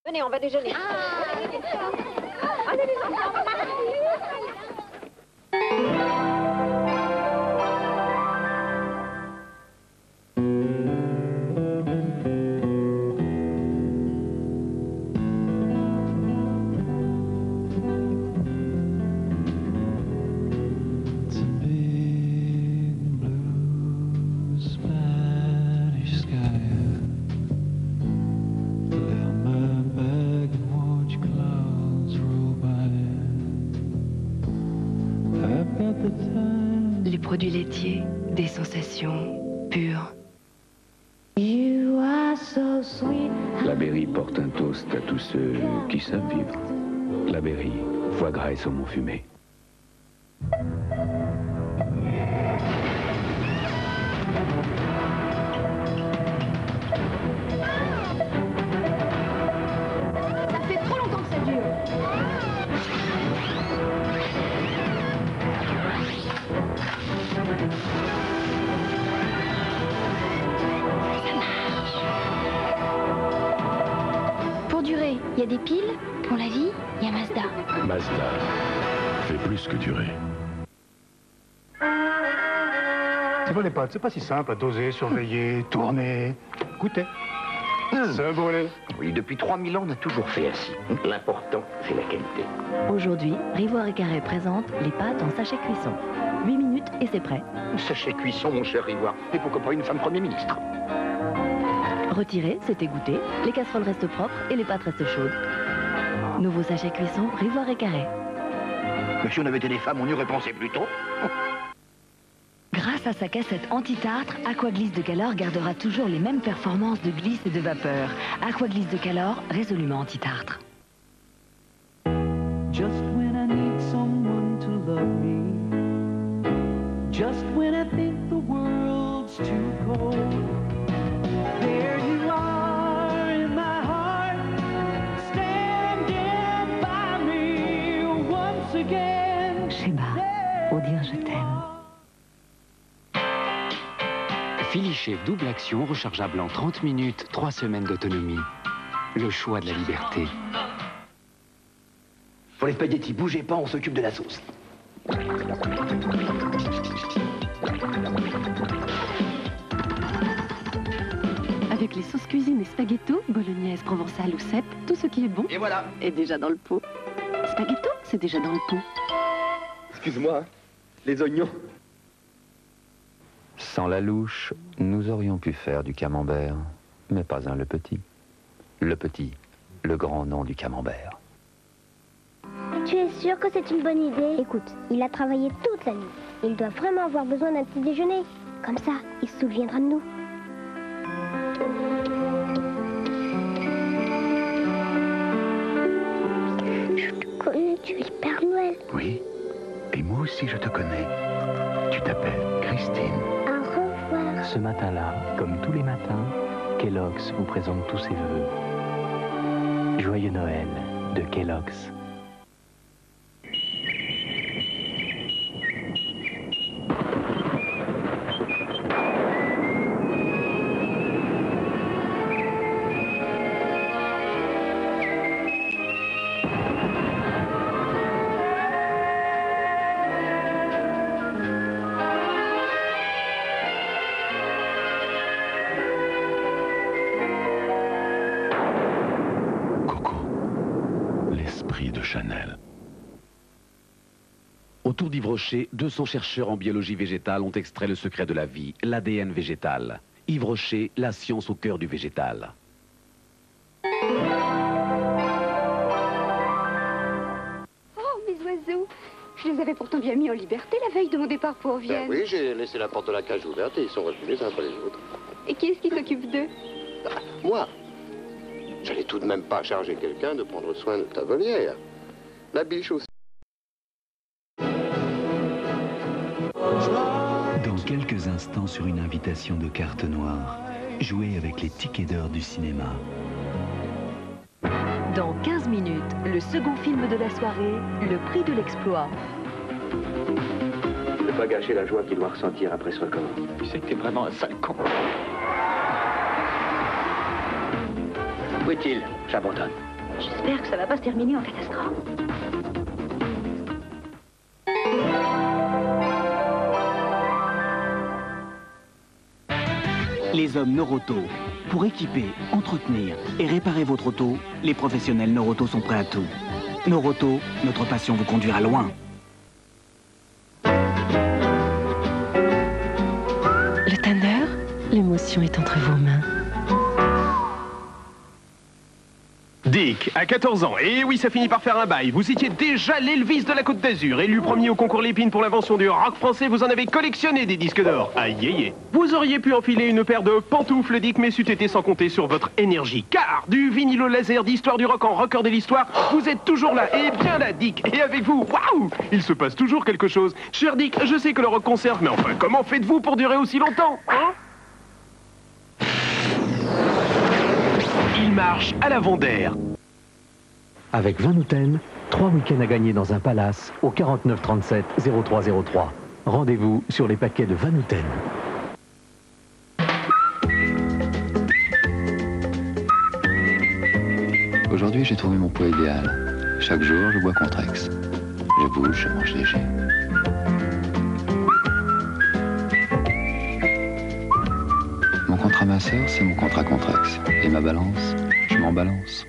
Venez, on va déjeuner. Allez les enfants, on va partir. Les produits laitiers, des sensations pures. La Berry porte un toast à tous ceux qui savent vivre. La Berry, foie gras et saumon fumé. Ça fait trop longtemps que ça dure. Pour durer, il y a des piles. Pour la vie, il y a Mazda. Mazda fait plus que durer. C'est bon les potes, c'est pas si simple à doser, surveiller, tourner. Goûter. C'est un bon lait. Oui, depuis 3000 ans, on a toujours fait ainsi. L'important, c'est la qualité. Aujourd'hui, Rivoire et Carré présente les pâtes en sachet cuisson. 8 minutes et c'est prêt. Sachet cuisson, mon cher Rivoire. Et pourquoi pas une femme Premier ministre? Retiré, c'est égoutté, les casseroles restent propres et les pâtes restent chaudes. Nouveau sachet cuisson, Rivoire et Carré. Mais si on avait été des femmes, on y aurait pensé plus tôt. Grâce à sa cassette anti-tartre, Aquaglisse de Calor gardera toujours les mêmes performances de glisse et de vapeur. Aquaglisse de Calor, résolument anti-tartre. Just when I need someone to love me, just when I think the world's too cold, there you are in my heart, standing by me once again. Sheba, pour dire je t'aime. Philly double action rechargeable en 30 minutes, 3 semaines d'autonomie. Le choix de la liberté. Pour les spaghettis, bougez pas, on s'occupe de la sauce. Avec les sauces cuisine et spaghetto, bolognaise, provençale ou cèpe, tout ce qui est bon Et voilà. est déjà dans le pot. Spaghetto, c'est déjà dans le pot. Excuse-moi, hein, les oignons. Sans la louche, nous aurions pu faire du camembert, mais pas un le petit. Le petit, le grand nom du camembert. Tu es sûr que c'est une bonne idée? Écoute, il a travaillé toute la nuit. Il doit vraiment avoir besoin d'un petit déjeuner. Comme ça, il se souviendra de nous. Je te connais, tu es le Père Noël. Oui, et moi aussi je te connais. Tu t'appelles Christine. Au revoir. Ce matin-là, comme tous les matins, Kellogg's vous présente tous ses vœux. Joyeux Noël de Kellogg's. De Chanel. Autour d'Yves Rocher, 200 chercheurs en biologie végétale ont extrait le secret de la vie, l'ADN végétal. Yves Rocher, la science au cœur du végétal. Oh, mes oiseaux! Je les avais pourtant bien mis en liberté la veille de mon départ pour Vienne. Ben oui, j'ai laissé la porte de la cage ouverte et ils sont revenus les uns après les autres. Et qui est-ce qui s'occupe d'eux? Moi, j'allais tout de même pas charger quelqu'un de prendre soin de ta volière. La biche aussi. Dans quelques instants, sur une invitation de carte noire, jouez avec les tickets d'heure du cinéma. Dans 15 minutes, le second film de la soirée, Le prix de l'exploit. Ne pas gâcher la joie qu'il doit ressentir après ce record. Tu sais que t'es vraiment un sale con. Où est-il? J'abandonne. J'espère que ça va pas se terminer en catastrophe. Les hommes Noroto. Pour équiper, entretenir et réparer votre auto, les professionnels Noroto sont prêts à tout. Noroto, notre passion vous conduira loin. Le Thunder, l'émotion est entre vos mains. Dick, à 14 ans, et oui, ça finit par faire un bail. Vous étiez déjà l'Elvis de la Côte d'Azur, élu premier au concours Lépine pour l'invention du rock français, vous en avez collectionné des disques d'or. Aïe, aïe, aïe. Vous auriez pu enfiler une paire de pantoufles, Dick, mais c'eût été sans compter sur votre énergie. Car du vinyle laser d'histoire du rock en rocker de l'histoire, vous êtes toujours là, et bien là, Dick. Et avec vous, waouh, il se passe toujours quelque chose. Cher Dick, je sais que le rock conserve, mais enfin, comment faites-vous pour durer aussi longtemps, hein? Il marche à la Vendère. Avec Vanouten, 3 week-ends à gagner dans un palace au 49 37 0303. Rendez-vous sur les paquets de Vanouten. Aujourd'hui, j'ai trouvé mon poids idéal. Chaque jour, je bois Contrex. Je bouge, je mange léger. Mon contrat masseur, c'est mon contrat Contrex. Et ma balance, je m'en balance.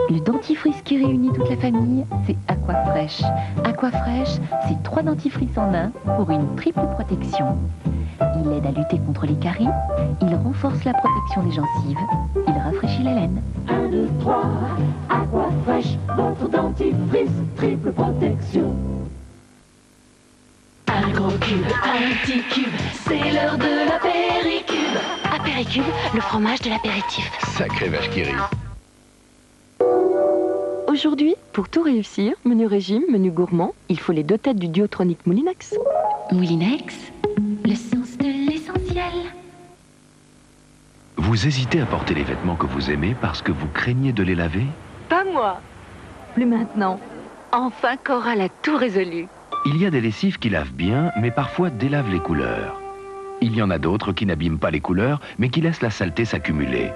Le dentifrice qui réunit toute la famille, c'est Aquafresh. Aquafresh, c'est 3 dentifrices en un pour une triple protection. Il aide à lutter contre les caries, il renforce la protection des gencives, il rafraîchit la laine. 1, 2, 3, Aquafresh, votre dentifrice, triple protection. Un gros cube, un petit cube, c'est l'heure de l'apéricube. Apéricube, le fromage de l'apéritif. Sacré vache qui rit. Aujourd'hui, pour tout réussir, menu régime, menu gourmand, il faut les 2 têtes du Duotronic Moulinex. Moulinex, le sens de l'essentiel. Vous hésitez à porter les vêtements que vous aimez parce que vous craignez de les laver? Pas moi. Plus maintenant. Enfin, Coral a tout résolu. Il y a des lessives qui lavent bien, mais parfois délavent les couleurs. Il y en a d'autres qui n'abîment pas les couleurs, mais qui laissent la saleté s'accumuler.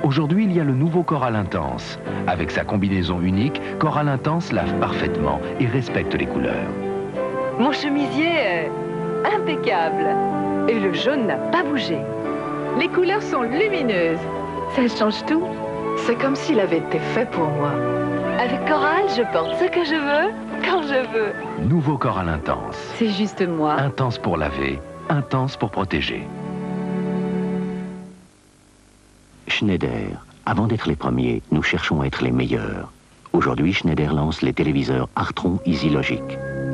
Aujourd'hui, il y a le nouveau Coral Intense. Avec sa combinaison unique, Coral Intense lave parfaitement et respecte les couleurs. Mon chemisier est impeccable. Et le jaune n'a pas bougé. Les couleurs sont lumineuses. Ça change tout. C'est comme s'il avait été fait pour moi. Avec Coral, je porte ce que je veux, quand je veux. Nouveau Coral Intense. C'est juste moi. Intense pour laver, intense pour protéger. Schneider. Avant d'être les premiers, nous cherchons à être les meilleurs. Aujourd'hui, Schneider lance les téléviseurs Artron EasyLogic.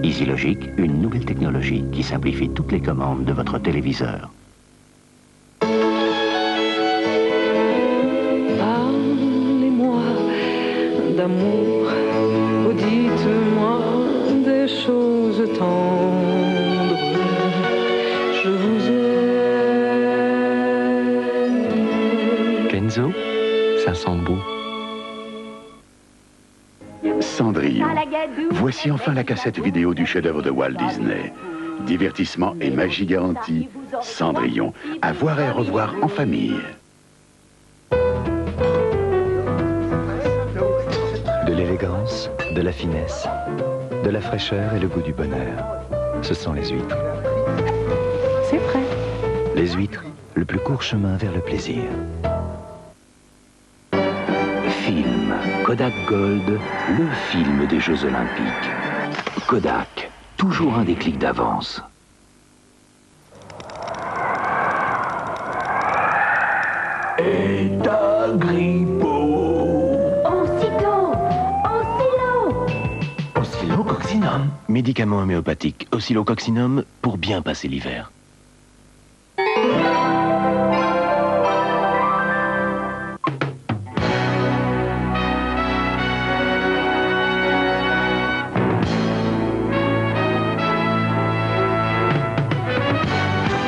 EasyLogic, une nouvelle technologie qui simplifie toutes les commandes de votre téléviseur. Parlez-moi d'amour, oh, dites-moi des choses tendres. Je vous aime. Kenzo, ça sent beau. Cendrillon. Voici enfin la cassette vidéo du chef-d'œuvre de Walt Disney. Divertissement et magie garantie. Cendrillon. À voir et à revoir en famille. De l'élégance, de la finesse, de la fraîcheur et le goût du bonheur. Ce sont les huîtres. C'est prêt. Les huîtres, le plus court chemin vers le plaisir. Film. Kodak Gold, le film des Jeux Olympiques. Kodak, toujours un déclic d'avance. Et Agripo. Aussitôt, Oscillococcinum. Médicament homéopathique. Oscillococcinum pour bien passer l'hiver.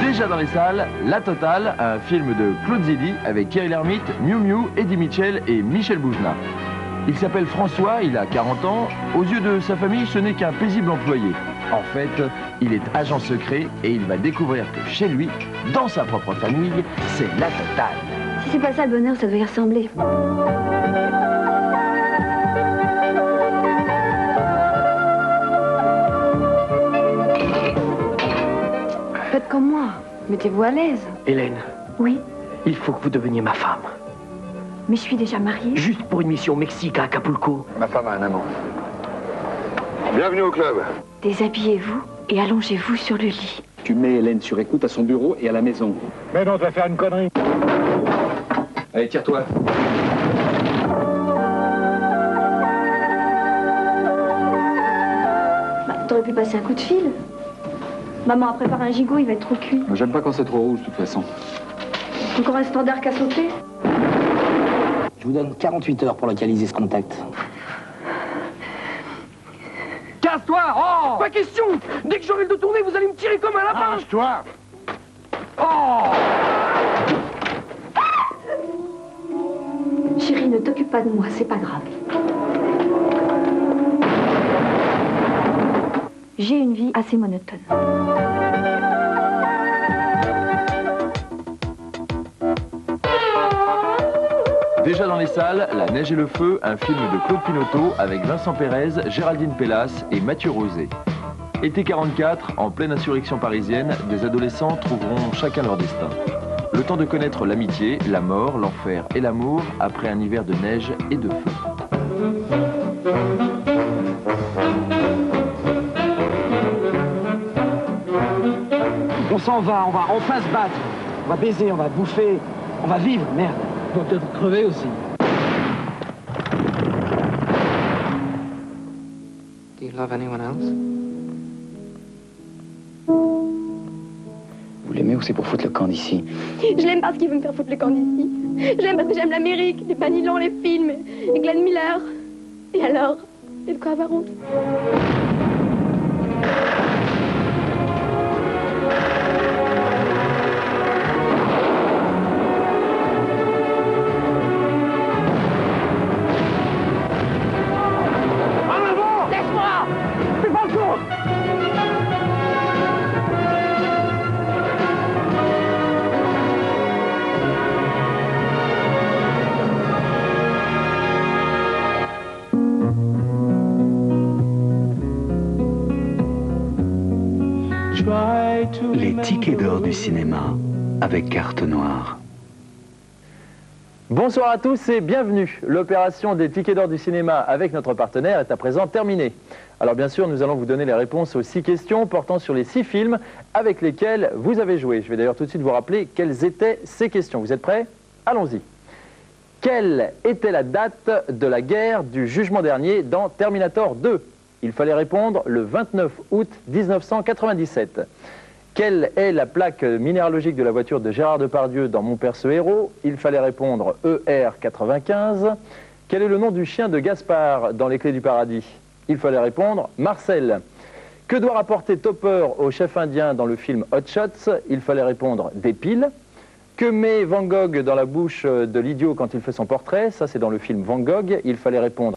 Déjà dans les salles, La Totale, un film de Claude Zidi avec Thierry Lhermitte, Miu Miu, Eddie Mitchell et Michel Boujna. Il s'appelle François, il a 40 ans. Aux yeux de sa famille, ce n'est qu'un paisible employé. En fait, il est agent secret et il va découvrir que chez lui, dans sa propre famille, c'est la totale. C'est pas ça le bonheur, ça doit y ressembler. Faites comme moi, mettez-vous à l'aise. Hélène. Oui, Il faut que vous deveniez ma femme. mais je suis déjà mariée. Juste pour une mission au Mexique, à Acapulco. Ma femme a un amant. Bienvenue au club. Déshabillez-vous et allongez-vous sur le lit. Tu mets Hélène sur écoute à son bureau et à la maison. Mais non, tu vas faire une connerie. Allez, tire-toi. Bah, t'aurais pu passer un coup de fil. Maman a préparé un gigot, il va être trop cuit. J'aime pas quand c'est trop rouge, de toute façon. Encore un standard qu'à sauter. Je vous donne 48 heures pour localiser ce contact. Casse-toi! Oh! Pas question! Dès que j'aurai le dos tourné, vous allez me tirer comme un lapin! Arrange-toi! Oh! Chérie, ne t'occupe pas de moi, c'est pas grave. J'ai une vie assez monotone. Déjà dans les salles, La Neige et le Feu, un film de Claude Pinoteau avec Vincent Pérez, Géraldine Pellas et Mathieu Rosé. Été 44, en pleine insurrection parisienne, des adolescents trouveront chacun leur destin. Le temps de connaître l'amitié, la mort, l'enfer et l'amour après un hiver de neige et de feu. On s'en va, on va enfin se battre. On va baiser, on va bouffer, on va vivre, merde. On va peut-être crever aussi. Do you love anyone else? Vous l'aimez ou c'est pour foutre le camp d'ici? Je l'aime parce qu'il veut me faire foutre le camp d'ici. Je l'aime parce que j'aime l'Amérique, les Banilon, les films, et Glenn Miller. Et alors, il y a de quoi avoir honte. Les tickets d'or du cinéma avec carte noire. Bonsoir à tous et bienvenue. L'opération des tickets d'or du cinéma avec notre partenaire est à présent terminée. Alors bien sûr, nous allons vous donner les réponses aux 6 questions portant sur les 6 films avec lesquels vous avez joué. Je vais d'ailleurs tout de suite vous rappeler quelles étaient ces questions. Vous êtes prêts? Allons-y. Quelle était la date de la guerre du jugement dernier dans Terminator 2? Il fallait répondre le 29 août 1997. Quelle est la plaque minéralogique de la voiture de Gérard Depardieu dans Mon père ce héros? Il fallait répondre ER95. Quel est le nom du chien de Gaspard dans Les Clés du paradis? Il fallait répondre Marcel. Que doit rapporter Topper au chef indien dans le film Hot Shots? Il fallait répondre des piles. Que met Van Gogh dans la bouche de l'idiot quand il fait son portrait? Ça c'est dans le film Van Gogh. Il fallait répondre